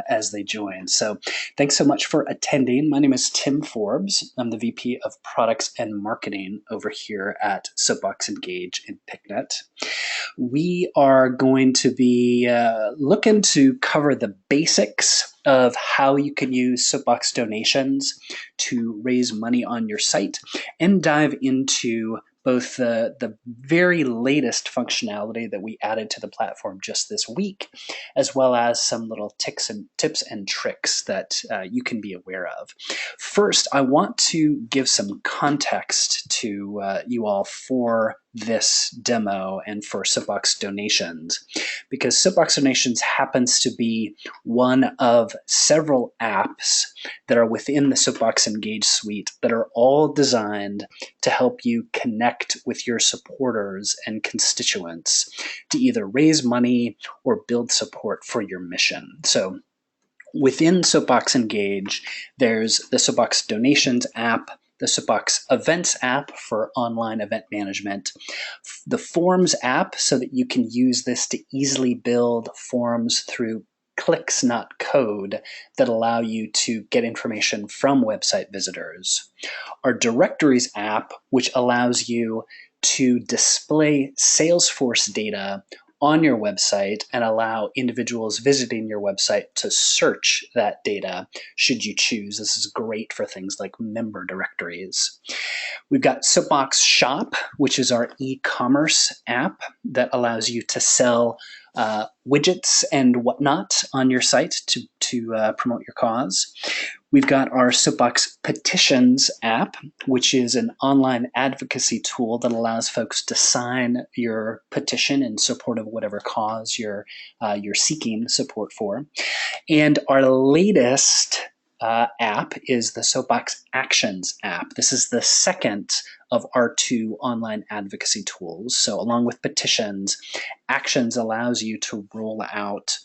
as they join. So thanks so much for attending. My name is Tim Forbes. I'm the VP of Products and Marketing over here at Soapbox Engage in PicNet. We are going to be looking to cover the basics of how you can use Soapbox donations to raise money on your site and dive into both the very latest functionality that we added to the platform just this week, as well as some little tips and tricks that you can be aware of. First, I want to give some context to you all for this demo and for Soapbox donations, because Soapbox donations happens to be one of several apps that are within the Soapbox Engage suite that are all designed to help you connect with your supporters and constituents to either raise money or build support for your mission. So within Soapbox Engage, there's the Soapbox Donations app, the Soapbox Events app for online event management, the Forms app so that you can use this to easily build forms through clicks, not code, that allow you to get information from website visitors. Our Directories app, which allows you to display Salesforce data on your website and allow individuals visiting your website to search that data should you choose. This is great for things like member directories. We've got Soapbox Shop, which is our e-commerce app that allows you to sell widgets and whatnot on your site to promote your cause. We've got our Soapbox Petitions app, which is an online advocacy tool that allows folks to sign your petition in support of whatever cause you're seeking support for. And our latest app is the Soapbox Actions app. This is the second of our two online advocacy tools. So along with Petitions, Actions allows you to roll out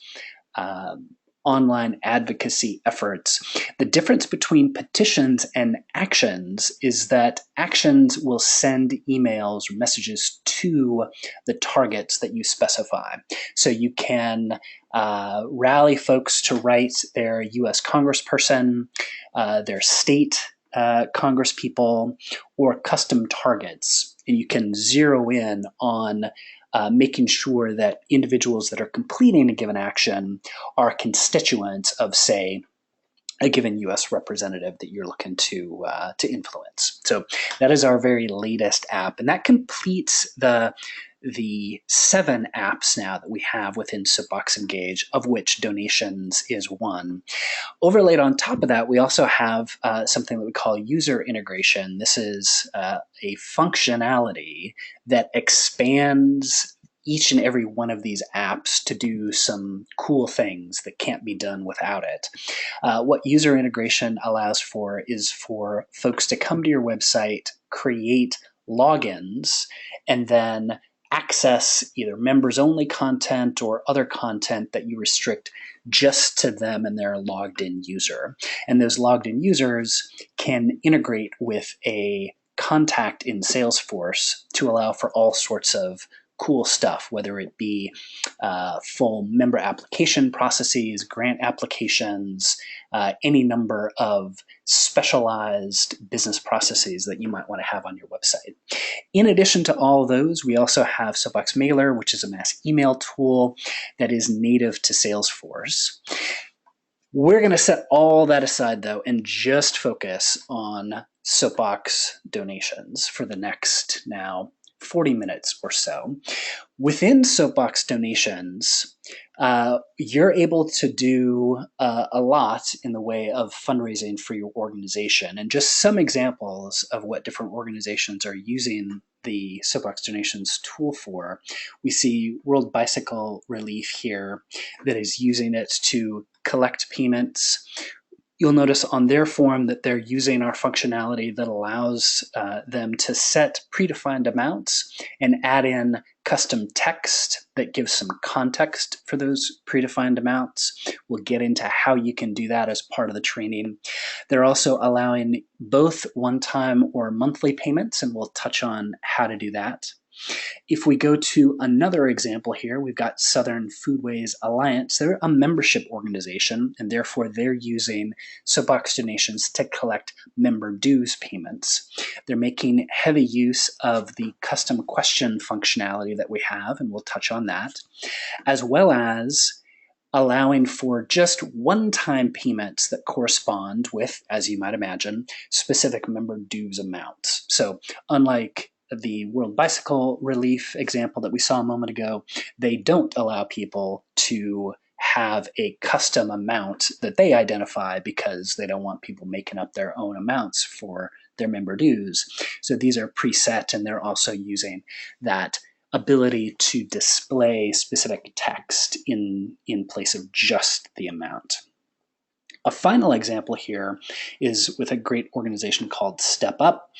online advocacy efforts. The difference between Petitions and Actions is that Actions will send emails or messages to the targets that you specify. So you can rally folks to write their US congressperson, their state congresspeople, or custom targets. And you can zero in on making sure that individuals that are completing a given action are constituents of, say, a given U.S. representative that you're looking to influence. So that is our very latest app, and that completes the 7 apps now that we have within Soapbox Engage, of which donations is one. Overlaid on top of that, we also have something that we call user integration. This is a functionality that expands each and every one of these apps to do some cool things that can't be done without it. What user integration allows for is for folks to come to your website, create logins, and then access either members-only content or other content that you restrict just to them and their logged-in user. And those logged-in users can integrate with a contact in Salesforce to allow for all sorts of cool stuff, whether it be full member application processes, grant applications, any number of specialized business processes that you might want to have on your website. In addition to all those, we also have Soapbox Mailer, which is a mass email tool that is native to Salesforce. We're going to set all that aside, though, and just focus on Soapbox donations for the next now 40 minutes or so. Within Soapbox donations, you're able to do a lot in the way of fundraising for your organization. And just some examples of what different organizations are using the Soapbox donations tool for. We see World Bicycle Relief here that is using it to collect payments. You'll notice on their form that they're using our functionality that allows them to set predefined amounts and add in custom text that gives some context for those predefined amounts. We'll get into how you can do that as part of the training. They're also allowing both one-time or monthly payments, and we'll touch on how to do that. If we go to another example here, we've got Southern Foodways Alliance. They're a membership organization, and therefore they're using Soapbox donations to collect member dues payments. They're making heavy use of the custom question functionality that we have, and we'll touch on that, as well as allowing for just one-time payments that correspond with, as you might imagine, specific member dues amounts. So unlike the World Bicycle Relief example that we saw a moment ago, they don't allow people to have a custom amount that they identify because they don't want people making up their own amounts for their member dues. So these are preset, and they're also using that ability to display specific text in place of just the amount. A final example here is with a great organization called Step Up.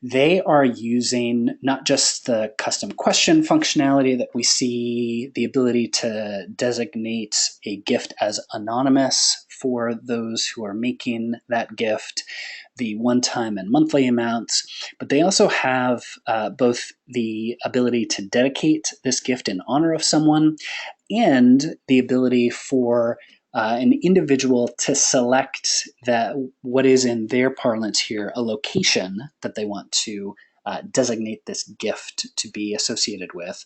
They are using not just the custom question functionality that we see, the ability to designate a gift as anonymous for those who are making that gift, the one-time and monthly amounts, but they also have both the ability to dedicate this gift in honor of someone and the ability for an individual to select that what is in their parlance here a location that they want to designate this gift to be associated with.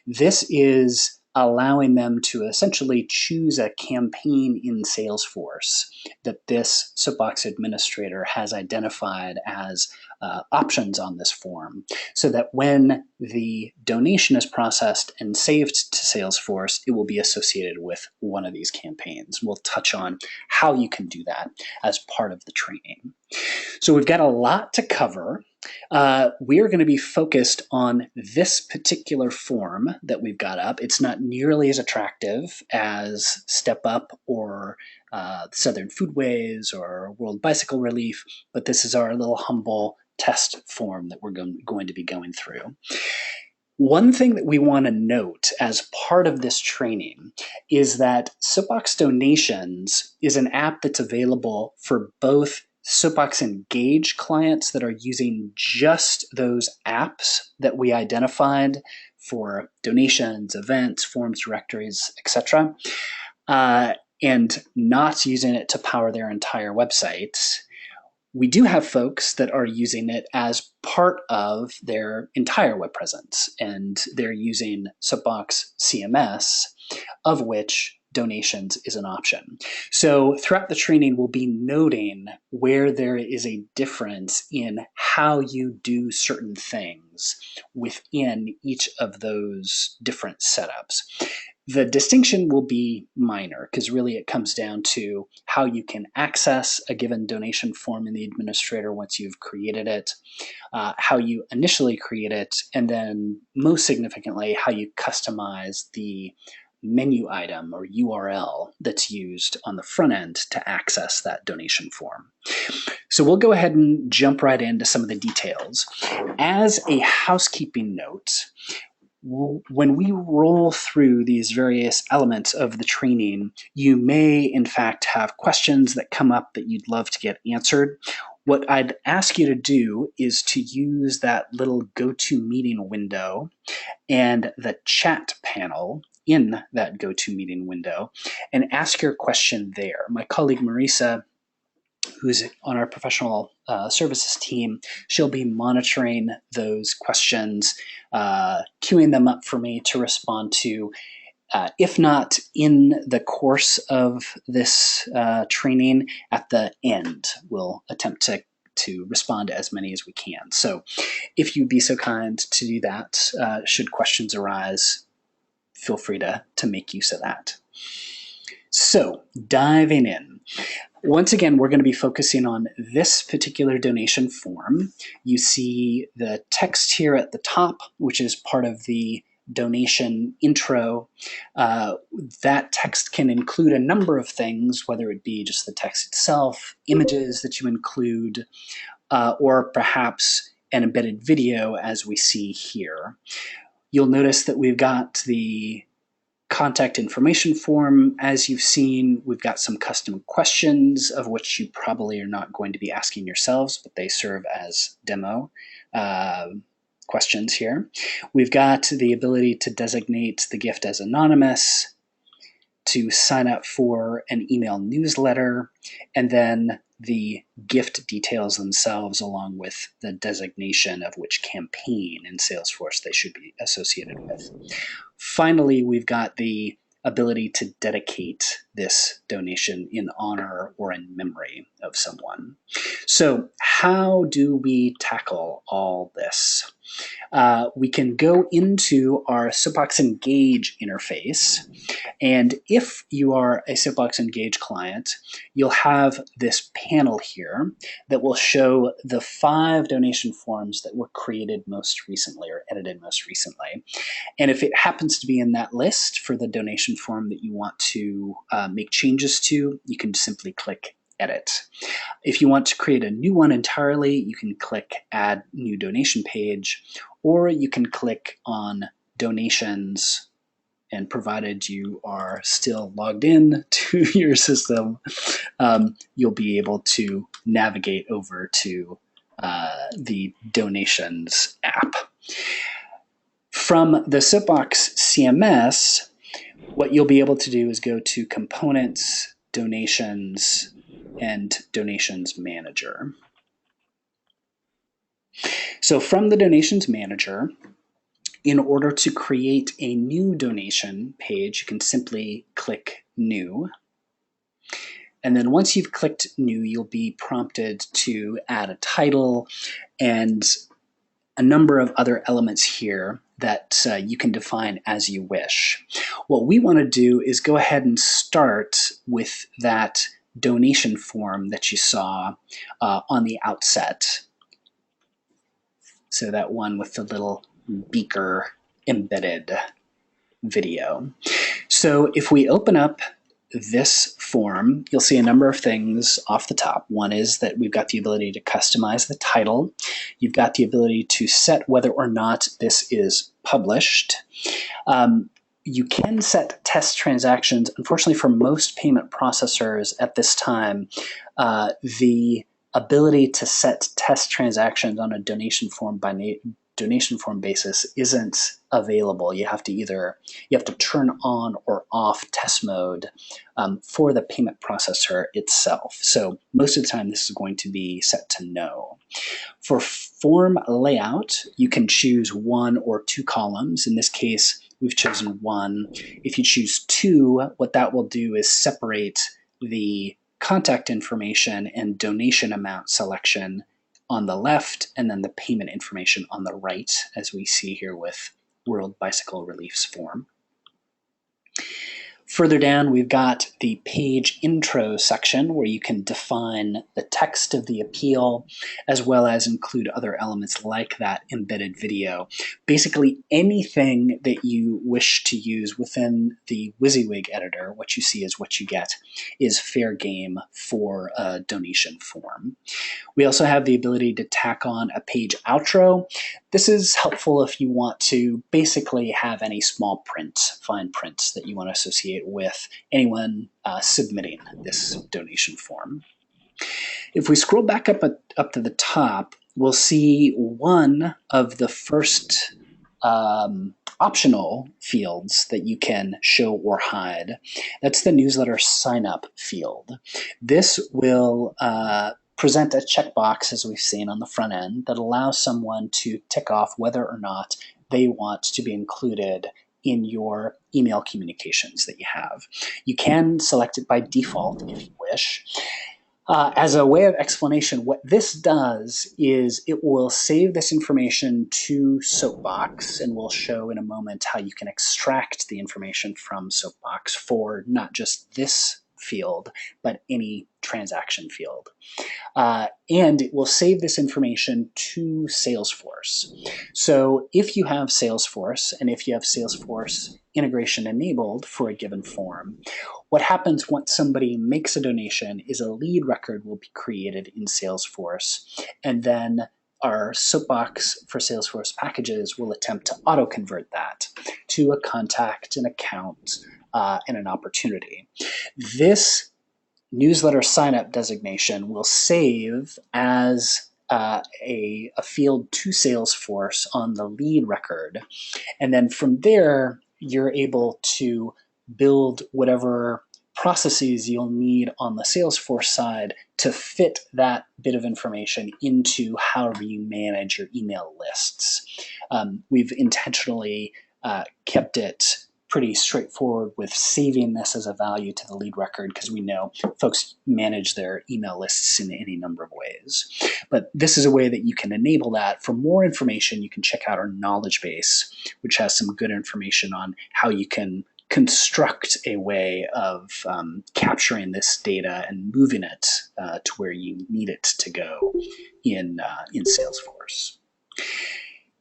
This is allowing them to essentially choose a campaign in Salesforce that this Soapbox administrator has identified as options on this form, so that when the donation is processed and saved to Salesforce, it will be associated with one of these campaigns. We'll touch on how you can do that as part of the training. So we've got a lot to cover. We are going to be focused on this particular form that we've got up. It's not nearly as attractive as Step Up or Southern Foodways or World Bicycle Relief, but this is our little humble test form that we're going to be going through. One thing that we want to note as part of this training is that Soapbox Donations is an app that's available for both Soapbox Engage clients that are using just those apps that we identified for donations, events, forms, directories, etc., and not using it to power their entire websites. We do have folks that are using it as part of their entire web presence, and they're using Soapbox CMS, of which donations is an option. So throughout the training, we'll be noting where there is a difference in how you do certain things within each of those different setups. The distinction will be minor because really it comes down to how you can access a given donation form in the administrator once you've created it, how you initially create it, and then most significantly, how you customize the menu item or URL that's used on the front end to access that donation form. So we'll go ahead and jump right into some of the details. As a housekeeping note, when we roll through these various elements of the training, you may in fact have questions that come up that you'd love to get answered. What I'd ask you to do is to use that little GoToMeeting window and the chat panel in that GoToMeeting window and ask your question there. My colleague Marisa, who's on our professional services team, she'll be monitoring those questions, queuing them up for me to respond to. If not in the course of this training, at the end, we'll attempt to respond to as many as we can. So if you'd be so kind to do that, should questions arise, feel free to make use of that. So diving in. Once again, we're going to be focusing on this particular donation form. You see the text here at the top, which is part of the donation intro. That text can include a number of things, whether it be just the text itself, images that you include, or perhaps an embedded video as we see here. You'll notice that we've got the contact information form. As you've seen, we've got some custom questions of which you probably are not going to be asking yourselves, but they serve as demo questions here. We've got the ability to designate the gift as anonymous, to sign up for an email newsletter, and then the gift details themselves along with the designation of which campaign in Salesforce they should be associated with. Finally, we've got the ability to dedicate this donation in honor or in memory of someone. So how do we tackle all this? We can go into our Soapbox Engage interface, and if you are a Soapbox Engage client, you'll have this panel here that will show the 5 donation forms that were created most recently or edited most recently. And if it happens to be in that list for the donation form that you want to make changes to, you can simply click Edit. If you want to create a new one entirely, you can click Add New Donation Page, or you can click on Donations, and provided you are still logged in to your system, you'll be able to navigate over to the Donations app. From the Soapbox CMS, what you'll be able to do is go to Components, Donations, and Donations Manager. So from the Donations Manager, in order to create a new donation page, you can simply click New. And then once you've clicked New, you'll be prompted to add a title and a number of other elements here that you can define as you wish. What we want to do is go ahead and start with that donation form that you saw on the outset. So that one with the little beaker embedded video. So if we open up this form, you'll see a number of things off the top. One is that we've got the ability to customize the title. You've got the ability to set whether or not this is published. You can set test transactions. Unfortunately, for most payment processors at this time, the ability to set test transactions on a donation form basis isn't available. You have to turn on or off test mode for the payment processor itself. So most of the time this is going to be set to no. For form layout, you can choose 1 or 2 columns. In this case, we've chosen 1. If you choose 2, what that will do is separate the contact information and donation amount selection on the left, and then the payment information on the right, as we see here with World Bicycle Relief's form. Further down, we've got the page intro section where you can define the text of the appeal, as well as include other elements like that embedded video. Basically, anything that you wish to use within the WYSIWYG editor, what you see is what you get, is fair game for a donation form. We also have the ability to tack on a page outro. This is helpful if you want to basically have any small print, fine print that you want to associate with anyone submitting this donation form. If we scroll back up to the top, we'll see one of the first optional fields that you can show or hide. That's the newsletter sign up field. This will present a checkbox, as we've seen on the front end, that allows someone to tick off whether or not they want to be included in your email communications that you have. You can select it by default if you wish. As a way of explanation, what this does is it will save this information to Soapbox, and we'll show in a moment how you can extract the information from Soapbox for not just this field, but any transaction field. And it will save this information to Salesforce. So if you have Salesforce, and if you have Salesforce integration enabled for a given form, what happens once somebody makes a donation is a lead record will be created in Salesforce, and then our Soapbox for Salesforce packages will attempt to auto-convert that to a contact, an account, and an opportunity. This newsletter sign-up designation will save as a field to Salesforce on the lead record. And then from there, you're able to build whatever processes you'll need on the Salesforce side to fit that bit of information into however you manage your email lists. We've intentionally kept it pretty straightforward with saving this as a value to the lead record because we know folks manage their email lists in any number of ways. But this is a way that you can enable that. For more information, you can check out our knowledge base, which has some good information on how you can construct a way of capturing this data and moving it to where you need it to go in Salesforce.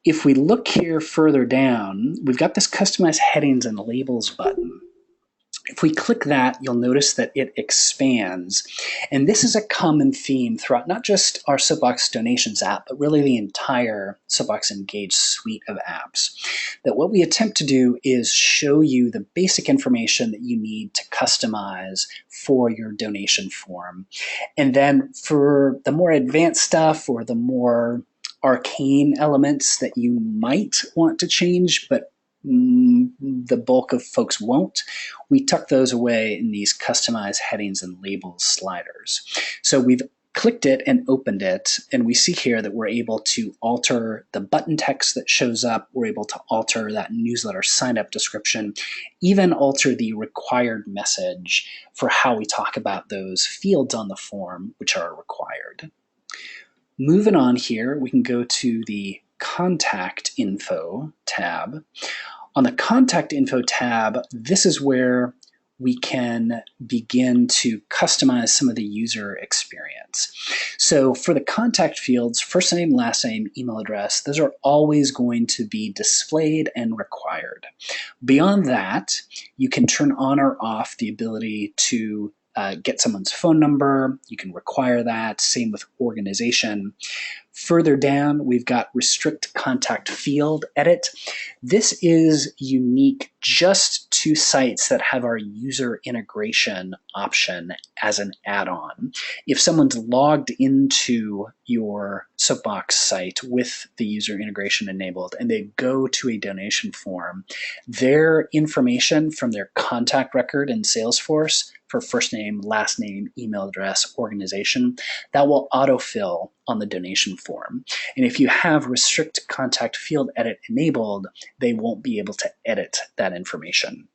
If we look here further down, we've got this Customize Headings and Labels button. If we click that, you'll notice that it expands. And this is a common theme throughout not just our Soapbox Donations app, but really the entire Soapbox Engage suite of apps. That what we attempt to do is show you the basic information that you need to customize for your donation form. And then for the more advanced stuff or the more arcane elements that you might want to change, but the bulk of folks won't, we tuck those away in these Customize Headings and Labels sliders. So we've clicked it and opened it, and we see here that we're able to alter the button text that shows up. We're able to alter that newsletter sign-up description, even alter the required message for how we talk about those fields on the form, which are required. Moving on here, we can go to the Contact Info tab. On the Contact Info tab, this is where we can begin to customize some of the user experience. So for the contact fields, first name, last name, email address, those are always going to be displayed and required. Beyond that, you can turn on or off the ability to get someone's phone number. You can require that. Same with organization. Further down, we've got Restrict Contact Field Edit. This is unique just to sites that have our user integration option as an add-on. If someone's logged into your Soapbox site with the user integration enabled and they go to a donation form, their information from their contact record in Salesforce for first name, last name, email address, organization, that will autofill on the donation form. And if you have Restrict Contact Field Edit enabled, they won't be able to edit that information.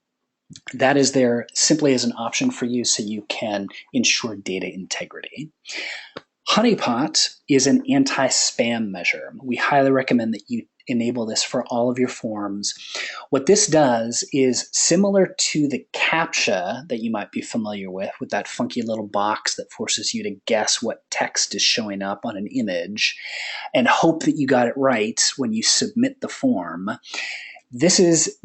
That is there simply as an option for you so you can ensure data integrity. Honeypot is an anti-spam measure. We highly recommend that you enable this for all of your forms. What this does is similar to the CAPTCHA that you might be familiar with that funky little box that forces you to guess what text is showing up on an image and hope that you got it right when you submit the form. This is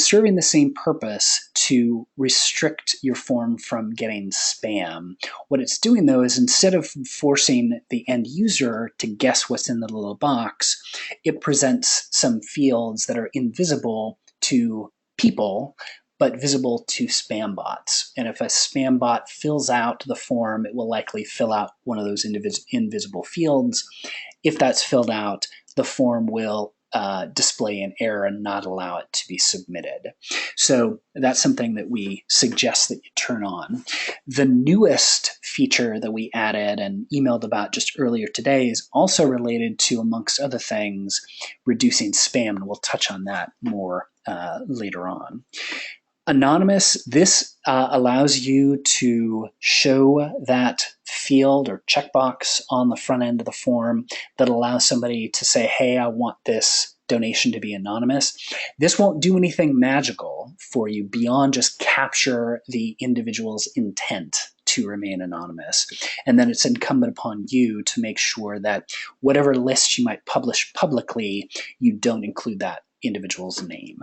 serving the same purpose to restrict your form from getting spam. What it's doing, though, is instead of forcing the end user to guess what's in the little box, it presents some fields that are invisible to people, but visible to spam bots. And if a spam bot fills out the form, it will likely fill out one of those invisible fields. If that's filled out, the form will display an error and not allow it to be submitted. So that's something that we suggest that you turn on. The newest feature that we added and emailed about just earlier today is also related to, amongst other things, reducing spam, and we'll touch on that more later on. Anonymous, this allows you to show that field or checkbox on the front end of the form that allows somebody to say, hey, I want this donation to be anonymous. This won't do anything magical for you beyond just capture the individual's intent to remain anonymous. And then it's incumbent upon you to make sure that whatever list you might publish publicly, you don't include that individual's name.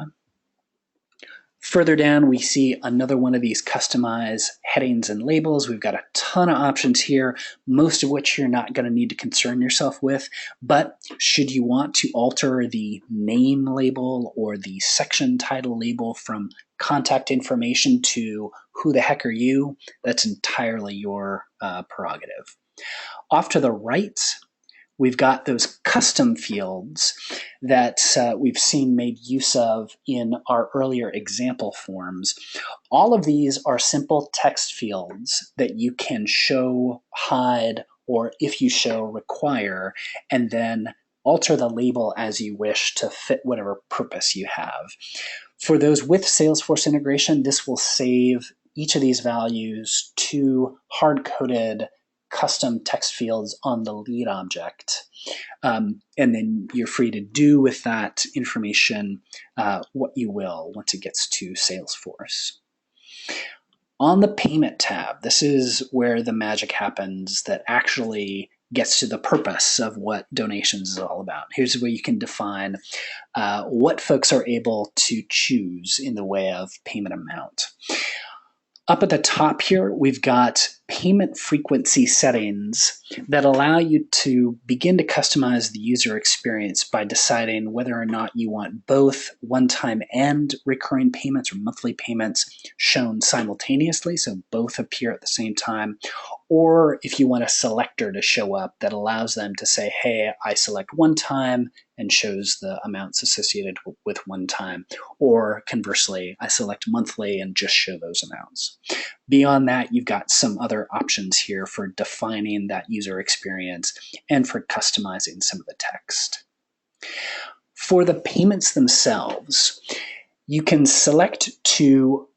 Further down, we see another one of these Customize Headings and Labels. We've got a ton of options here, most of which you're not going to need to concern yourself with. But should you want to alter the name label or the section title label from contact information to who the heck are you, that's entirely your prerogative. Off to the right, we've got those custom fields that we've seen made use of in our earlier example forms. All of these are simple text fields that you can show, hide, or if you show, require, and then alter the label as you wish to fit whatever purpose you have. For those with Salesforce integration, this will save each of these values to hard-coded custom text fields on the lead object. And then you're free to do with that information what you will once it gets to Salesforce. On the payment tab, this is where the magic happens that actually gets to the purpose of what donations is all about. Here's where you can define what folks are able to choose in the way of payment amount. Up at the top here, we've got payment frequency settings that allow you to begin to customize the user experience by deciding whether or not you want both one-time and recurring payments or monthly payments shown simultaneously, so both appear at the same time, or if you want a selector to show up that allows them to say, hey, I select one time and shows the amounts associated with one time, or conversely, I select monthly and just show those amounts. Beyond that, you've got some other options here for defining that user experience and for customizing some of the text. For the payments themselves, you can select to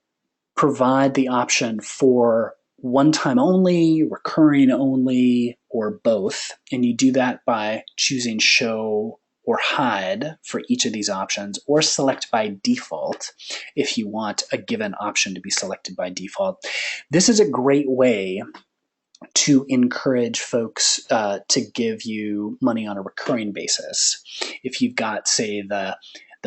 provide the option for one-time only, recurring only, or both, and you do that by choosing show or hide for each of these options, or select by default if you want a given option to be selected by default. This is a great way to encourage folks to give you money on a recurring basis. If you've got, say, the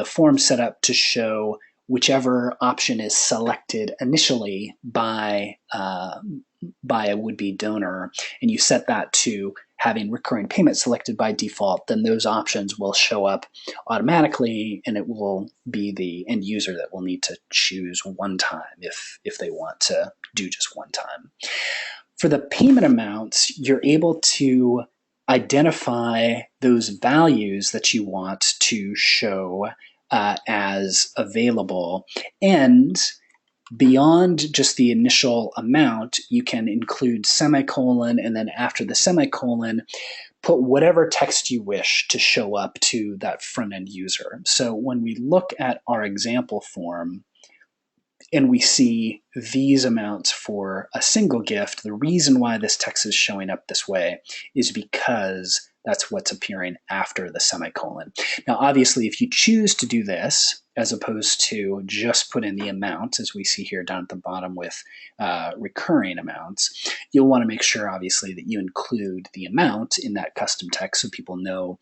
form set up to show whichever option is selected initially by a would-be donor, and you set that to having recurring payment selected by default, then those options will show up automatically, and it will be the end user that will need to choose one time if they want to do just one time. For the payment amounts, you're able to identify those values that you want to show as available, and beyond just the initial amount, you can include semicolon, and then after the semicolon, put whatever text you wish to show up to that front-end user. So when we look at our example form and we see these amounts for a single gift, the reason why this text is showing up this way is because that's what's appearing after the semicolon. Now, obviously, if you choose to do this, as opposed to just put in the amount, as we see here down at the bottom with recurring amounts, you'll want to make sure, obviously, that you include the amount in that custom text so people know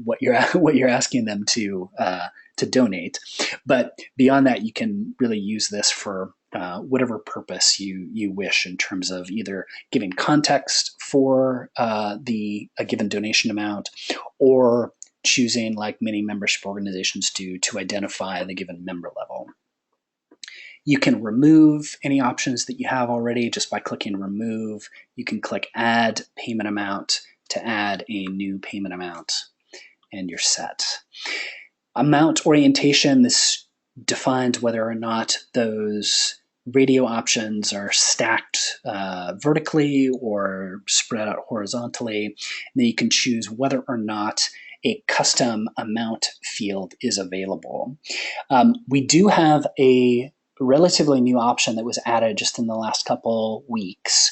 what you're asking them to donate. But beyond that, you can really use this for whatever purpose you wish in terms of either giving context for a given donation amount, or choosing, like many membership organizations do, to identify the given member level. You can remove any options that you have already just by clicking remove. You can click add payment amount to add a new payment amount, and you're set. Amount orientation, this defines whether or not those radio options are stacked vertically or spread out horizontally. And then you can choose whether or not a custom amount field is available. We do have a relatively new option that was added just in the last couple weeks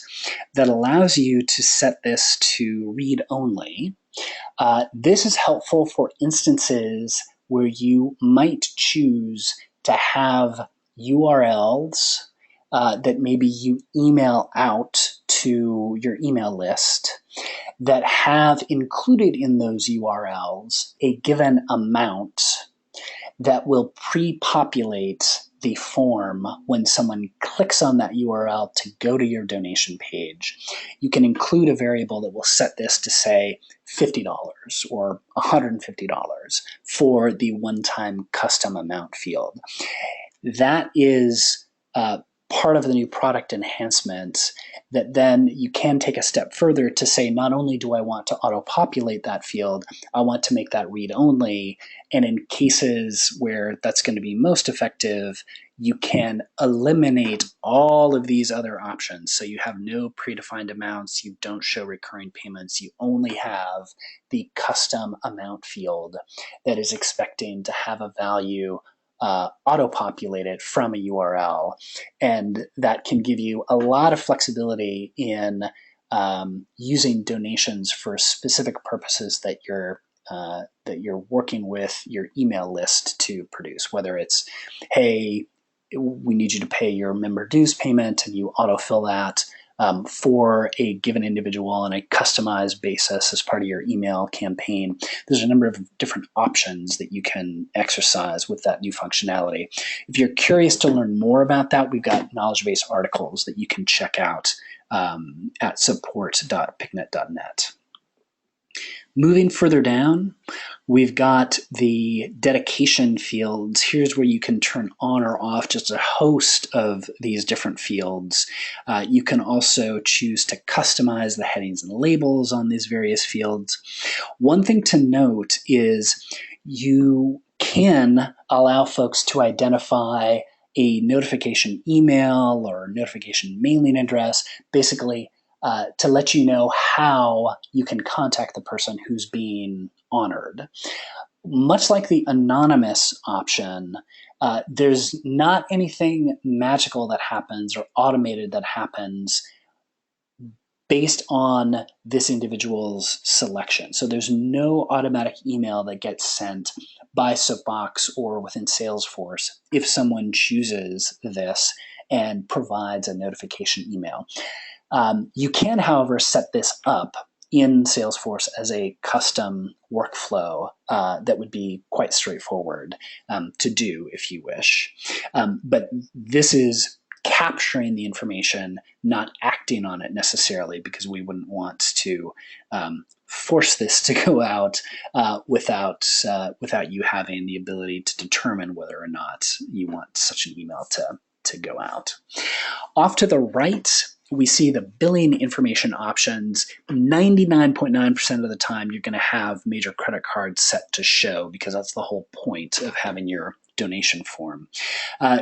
that allows you to set this to read only. This is helpful for instances where you might choose to have URLs that maybe you email out to your email list that have included in those URLs a given amount that will pre-populate the form when someone clicks on that URL to go to your donation page. You can include a variable that will set this to, say, $50 or $150 for the one-time custom amount field. That is part of the new product enhancement that then you can take a step further to say, not only do I want to auto-populate that field, I want to make that read-only. And in cases where that's going to be most effective, you can eliminate all of these other options. So you have no predefined amounts, you don't show recurring payments, you only have the custom amount field that is expecting to have a value auto-populated from a URL. And that can give you a lot of flexibility in using donations for specific purposes that you're working with your email list to produce, whether it's, hey, we need you to pay your member dues payment, and you autofill that for a given individual on a customized basis as part of your email campaign. There's a number of different options that you can exercise with that new functionality. If you're curious to learn more about that, we've got knowledge base articles that you can check out at support.picnet.net. Moving further down, we've got the dedication fields. Here's where you can turn on or off just a host of these different fields. You can also choose to customize the headings and labels on these various fields. One thing to note is you can allow folks to identify a notification email or notification mailing address, basically to let you know how you can contact the person who's being honored. Much like the anonymous option, there's not anything magical that happens or automated that happens based on this individual's selection. So there's no automatic email that gets sent by Soapbox or within Salesforce if someone chooses this and provides a notification email. You can, however, set this up in Salesforce as a custom workflow that would be quite straightforward to do if you wish. But this is capturing the information, not acting on it necessarily, because we wouldn't want to force this to go out without you having the ability to determine whether or not you want such an email to go out. Off to the right, we see the billing information options. 99.9% of the time, you're going to have major credit cards set to show, because that's the whole point of having your donation form.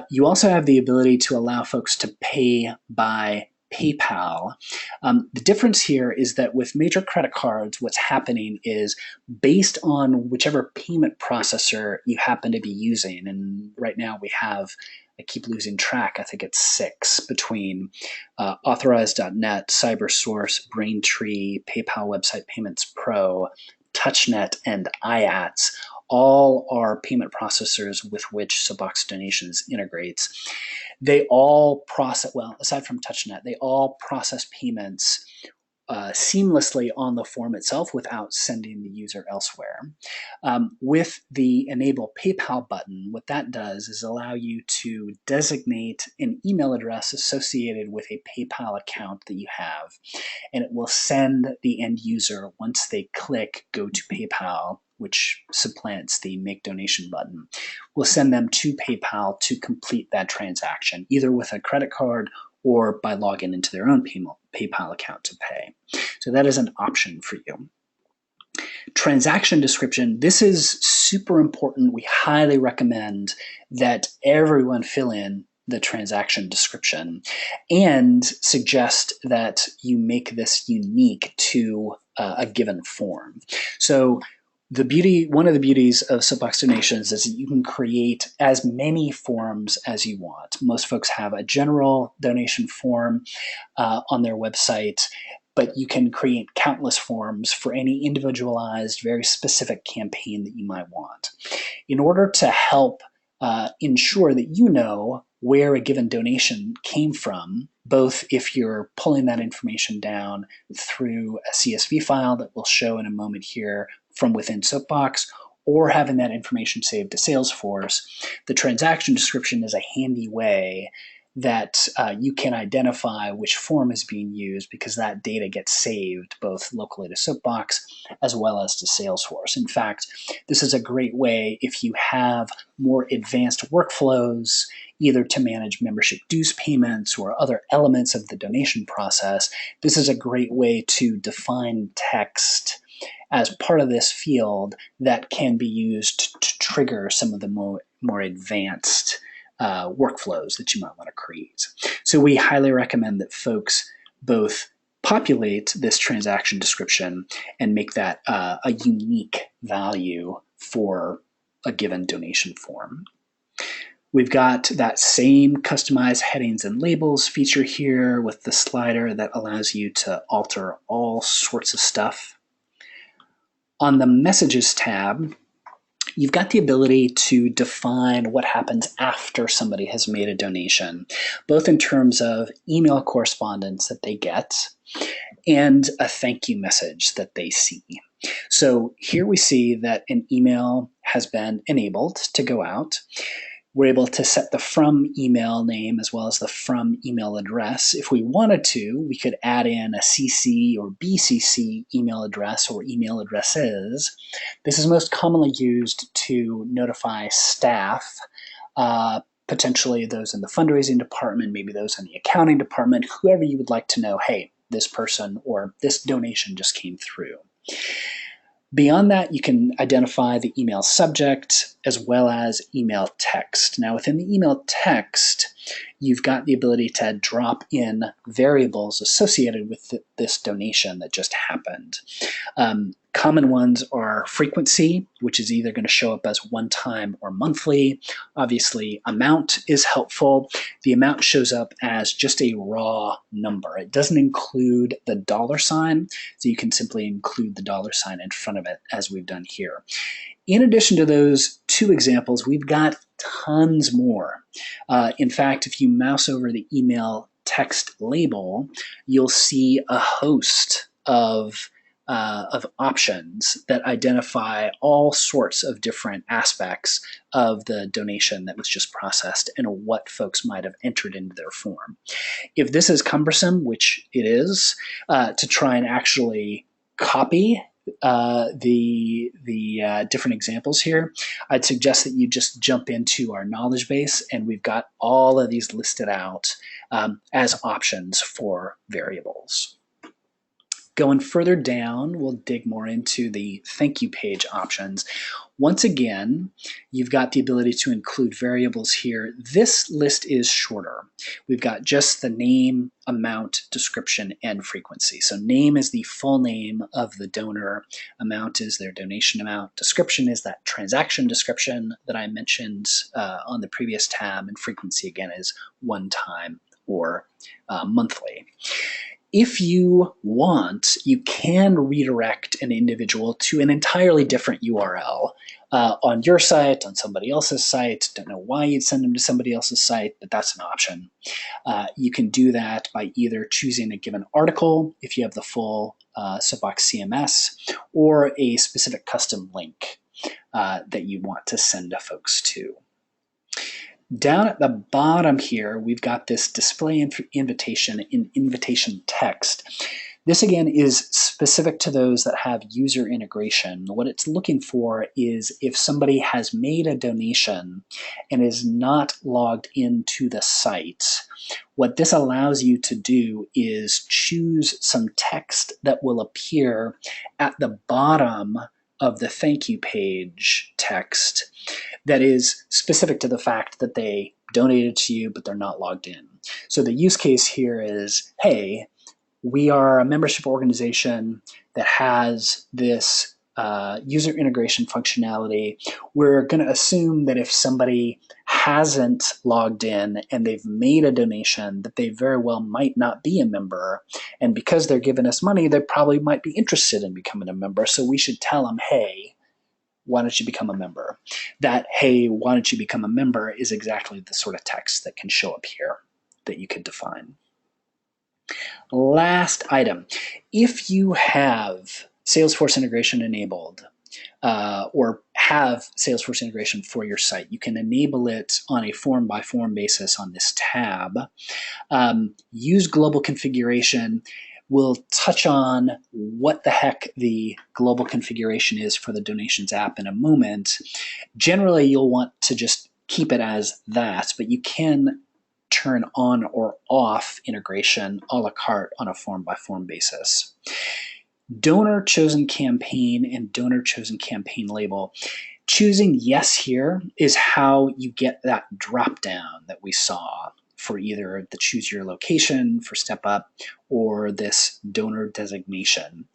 You also have the ability to allow folks to pay by PayPal. The difference here is that with major credit cards, what's happening is based on whichever payment processor you happen to be using, and right now we have, I keep losing track, I think it's 6 between Authorize.net, CyberSource, Braintree, PayPal Website Payments Pro, TouchNet, and IATS. All are payment processors with which Soapbox Donations integrates. They all process, well, aside from TouchNet, they all process payments seamlessly on the form itself without sending the user elsewhere. With the Enable PayPal button, what that does is allow you to designate an email address associated with a PayPal account that you have, and it will send the end user, once they click Go to PayPal, which supplants the Make Donation button, will send them to PayPal to complete that transaction, either with a credit card or by logging into their own PayPal account to pay. So that is an option for you. Transaction description, this is super important. We highly recommend that everyone fill in the transaction description and suggest that you make this unique to a given form. So one of the beauties of Soapbox Donations is that you can create as many forms as you want. Most folks have a general donation form on their website, but you can create countless forms for any individualized, very specific campaign that you might want. In order to help ensure that you know where a given donation came from, both if you're pulling that information down through a CSV file that we'll show in a moment here from within Soapbox, or having that information saved to Salesforce, the transaction description is a handy way that you can identify which form is being used, because that data gets saved both locally to Soapbox as well as to Salesforce. In fact, this is a great way if you have more advanced workflows, either to manage membership dues payments or other elements of the donation process. This is a great way to define text as part of this field that can be used to trigger some of the more advanced workflows that you might want to create. So we highly recommend that folks both populate this transaction description and make that a unique value for a given donation form. We've got that same customized headings and labels feature here with the slider that allows you to alter all sorts of stuff. On the Messages tab, you've got the ability to define what happens after somebody has made a donation, both in terms of email correspondence that they get and a thank you message that they see. So here we see that an email has been enabled to go out. We're able to set the from email name as well as the from email address. If we wanted to, we could add in a CC or BCC email address or email addresses. This is most commonly used to notify staff, potentially those in the fundraising department, maybe those in the accounting department, whoever you would like to know, hey, this person or this donation just came through. Beyond that, you can identify the email subject as well as email text. Now, within the email text, you've got the ability to drop in variables associated with this donation that just happened. Common ones are frequency, which is either going to show up as one time or monthly. Obviously, amount is helpful. The amount shows up as just a raw number. It doesn't include the $sign, so you can simply include the $sign in front of it, as we've done here. In addition to those two examples, we've got tons more. In fact, if you mouse over the email text label, you'll see a host of options that identify all sorts of different aspects of the donation that was just processed and what folks might have entered into their form. If this is cumbersome, which it is, to try and actually copy the different examples here, I'd suggest that you just jump into our knowledge base, and we've got all of these listed out as options for variables. Going further down, we'll dig more into the thank you page options. Once again, you've got the ability to include variables here. This list is shorter. We've got just the name, amount, description, and frequency. So name is the full name of the donor, amount is their donation amount, description is that transaction description that I mentioned on the previous tab, and frequency again is one time or monthly. If you want, you can redirect an individual to an entirely different URL on your site, on somebody else's site. Don't know why you'd send them to somebody else's site, but that's an option. You can do that by either choosing a given article, if you have the full Soapbox CMS, or a specific custom link that you want to send to folks to. Down at the bottom here, we've got this display invitation in invitation text. This again is specific to those that have user integration. What it's looking for is if somebody has made a donation and is not logged into the site, what this allows you to do is choose some text that will appear at the bottom of the thank you page text that is specific to the fact that they donated to you, but they're not logged in. So the use case here is, hey, we are a membership organization that has this user integration functionality. We're going to assume that if somebody hasn't logged in and they've made a donation, that they very well might not be a member. And because they're giving us money, they probably might be interested in becoming a member. So we should tell them, hey, why don't you become a member? That, hey, why don't you become a member is exactly the sort of text that can show up here that you could define. Last item, if you have Salesforce integration enabled, or have Salesforce integration for your site. You can enable it on a form-by-form basis on this tab. Use global configuration. We'll touch on what the heck the global configuration is for the donations app in a moment. Generally, you'll want to just keep it as that, but you can turn on or off integration a la carte on a form-by-form basis. Donor chosen campaign and donor chosen campaign label. Choosing yes here is how you get that drop down that we saw for either the choose your location for Step Up or this donor designation.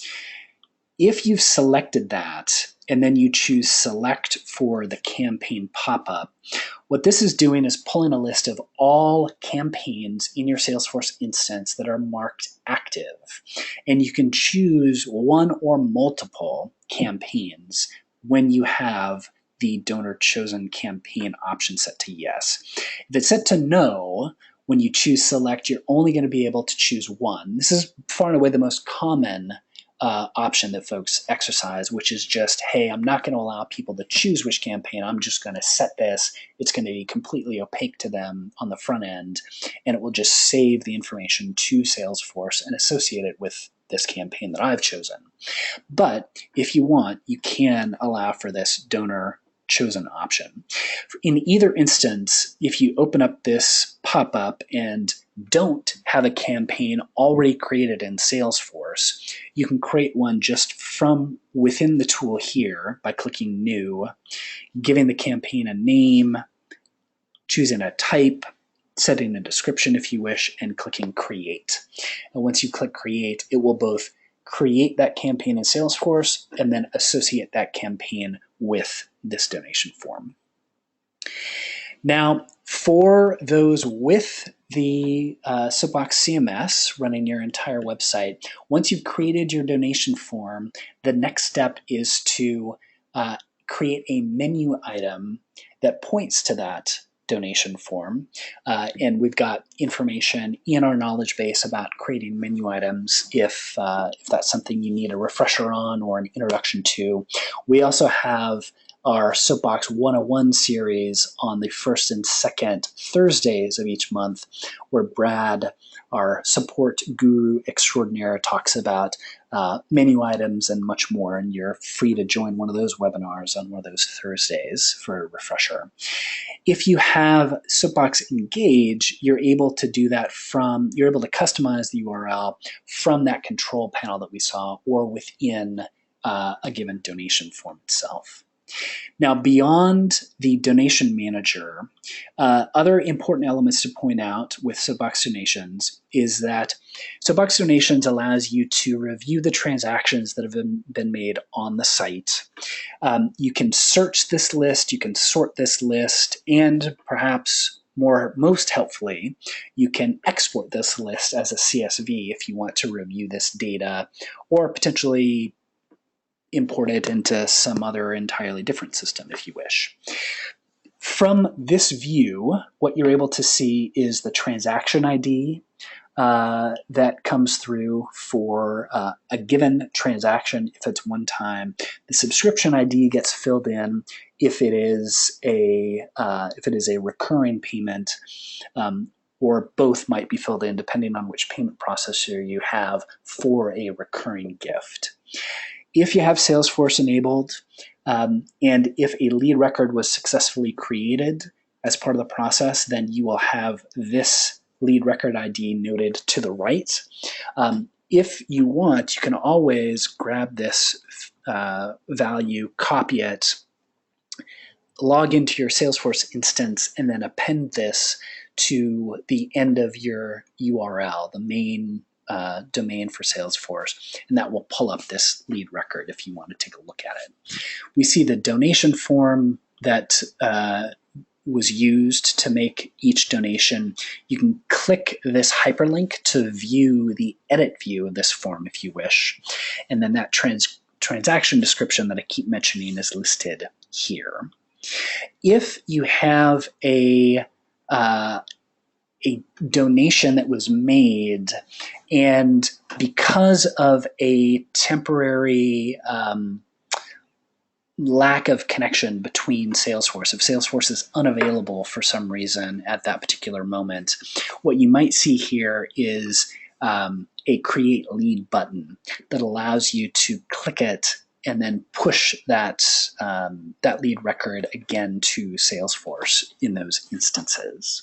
If you've selected that and then you choose select for the campaign pop-up, what this is doing is pulling a list of all campaigns in your Salesforce instance that are marked active. And you can choose one or multiple campaigns when you have the donor chosen campaign option set to yes. If it's set to no, when you choose select, you're only going to be able to choose one. This is far and away the most common option that folks exercise, which is just, hey, I'm not going to allow people to choose which campaign. I'm just going to set this. It's going to be completely opaque to them on the front end, and it will just save the information to Salesforce and associate it with this campaign that I've chosen. But if you want, you can allow for this donor chosen option. In either instance, if you open up this pop-up and don't have a campaign already created in Salesforce, you can create one just from within the tool here by clicking New, giving the campaign a name, choosing a type, setting a description if you wish, and clicking Create. And once you click Create, it will both create that campaign in Salesforce and then associate that campaign with this donation form. Now, for those with the Soapbox CMS running your entire website, once you've created your donation form, the next step is to create a menu item that points to that donation form. And we've got information in our knowledge base about creating menu items if that's something you need a refresher on or an introduction to. We also have our Soapbox 101 series on the first and second Thursdays of each month, where Brad, our support guru extraordinaire, talks about menu items and much more, and you're free to join one of those webinars on one of those Thursdays for a refresher. If you have Soapbox Engage, you're able to do that you're able to customize the URL from that control panel that we saw or within a given donation form itself. Now, beyond the donation manager, other important elements to point out with Soapbox Donations is that Soapbox Donations allows you to review the transactions that have been made on the site. You can search this list, you can sort this list, and perhaps most helpfully, you can export this list as a CSV if you want to review this data or potentially import it into some other entirely different system if you wish. From this view, what you're able to see is the transaction ID that comes through for a given transaction if it's one time. The subscription ID gets filled in if it is a recurring payment, or both might be filled in depending on which payment processor you have for a recurring gift. If you have Salesforce enabled, and if a lead record was successfully created as part of the process, then you will have this lead record ID noted to the right. If you want, you can always grab this value, copy it, log into your Salesforce instance, and then append this to the end of your URL, the main domain for Salesforce, and that will pull up this lead record if you want to take a look at it. We see the donation form that was used to make each donation. You can click this hyperlink to view the edit view of this form if you wish, and then that transaction description that I keep mentioning is listed here. If you have a donation that was made, and because of a temporary lack of connection between Salesforce. If Salesforce is unavailable for some reason at that particular moment, what you might see here is a create lead button that allows you to click it and then push that, that lead record again to Salesforce in those instances.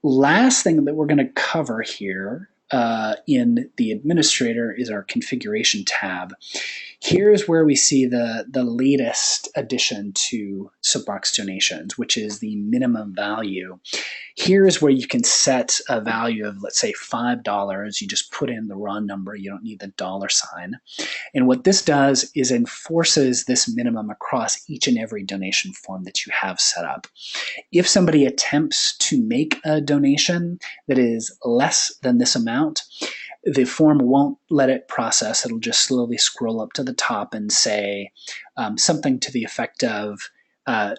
Last thing that we're going to cover here in the administrator is our configuration tab. Here's where we see the latest addition to Soapbox donations, which is the minimum value. Here's where you can set a value of, let's say, $5. You just put in the raw number. You don't need the dollar sign. And what this does is enforces this minimum across each and every donation form that you have set up. If somebody attempts to make a donation that is less than this amount, the form won't let it process. It'll just slowly scroll up to the top and say something to the effect of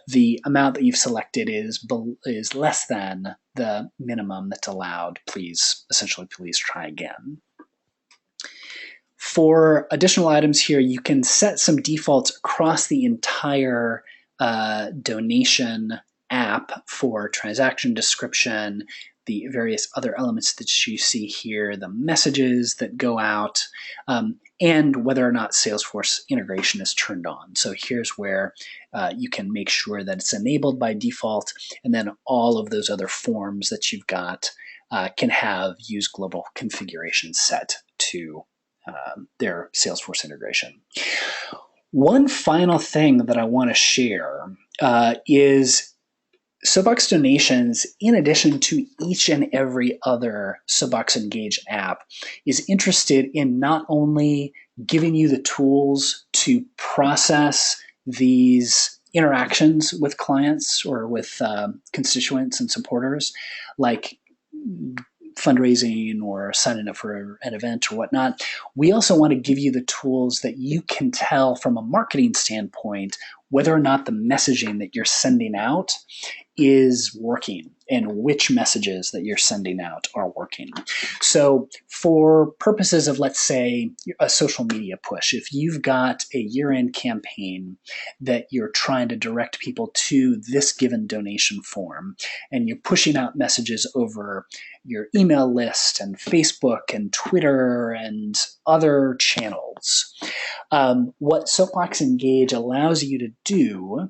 the amount that you've selected is less than the minimum that's allowed. Please try again. For additional items here, you can set some defaults across the entire donation app for transaction description, the various other elements that you see here, the messages that go out, and whether or not Salesforce integration is turned on. So here's where you can make sure that it's enabled by default, and then all of those other forms that you've got can have use global configuration set to their Salesforce integration. One final thing that I want to share is Soapbox donations, in addition to each and every other Soapbox Engage app, is interested in not only giving you the tools to process these interactions with clients or with constituents and supporters, like fundraising or signing up for an event or whatnot. We also want to give you the tools that you can tell from a marketing standpoint whether or not the messaging that you're sending out is working and which messages that you're sending out are working. So for purposes of, let's say, a social media push, if you've got a year-end campaign that you're trying to direct people to this given donation form, and you're pushing out messages over your email list and Facebook and Twitter and other channels, what Soapbox Engage allows you to do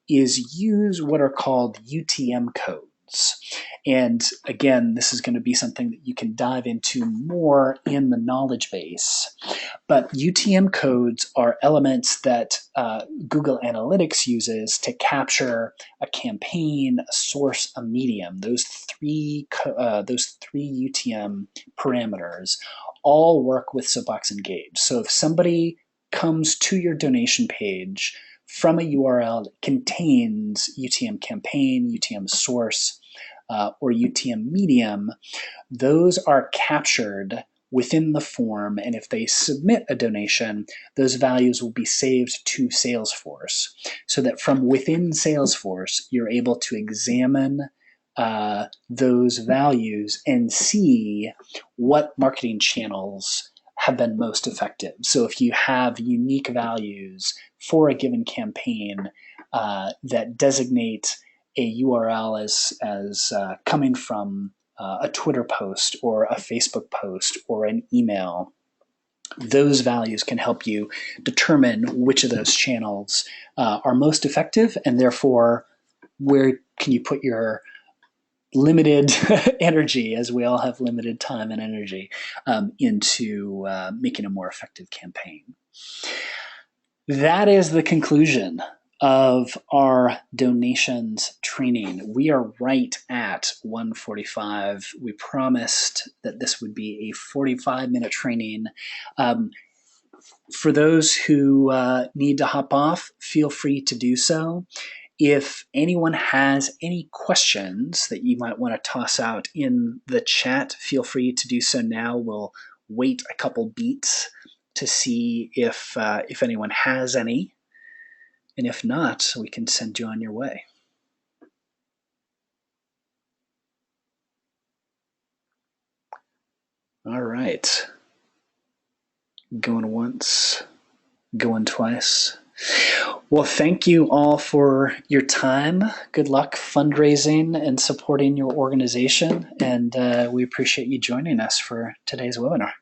is use what are called UTM codes. And again, this is going to be something that you can dive into more in the knowledge base. But UTM codes are elements that Google Analytics uses to capture a campaign, a source, a medium. Those three UTM parameters all work with Soapbox Engage. So if somebody comes to your donation page from a URL that contains UTM campaign, UTM source, or UTM medium, those are captured within the form, and if they submit a donation, those values will be saved to Salesforce, so that from within Salesforce, you're able to examine those values and see what marketing channels have been most effective. So if you have unique values for a given campaign that designate a URL as coming from a Twitter post or a Facebook post or an email, those values can help you determine which of those channels are most effective, and therefore where can you put your limited energy, as we all have limited time and energy, into making a more effective campaign. That is the conclusion of our donations training. We are right at 1:45. We promised that this would be a 45-minute training. For those who need to hop off, feel free to do so. If anyone has any questions that you might want to toss out in the chat, feel free to do so now. We'll wait a couple beats to see if anyone has any. And if not, we can send you on your way. All right. Going once, going twice. Well, thank you all for your time. Good luck fundraising and supporting your organization. And we appreciate you joining us for today's webinar.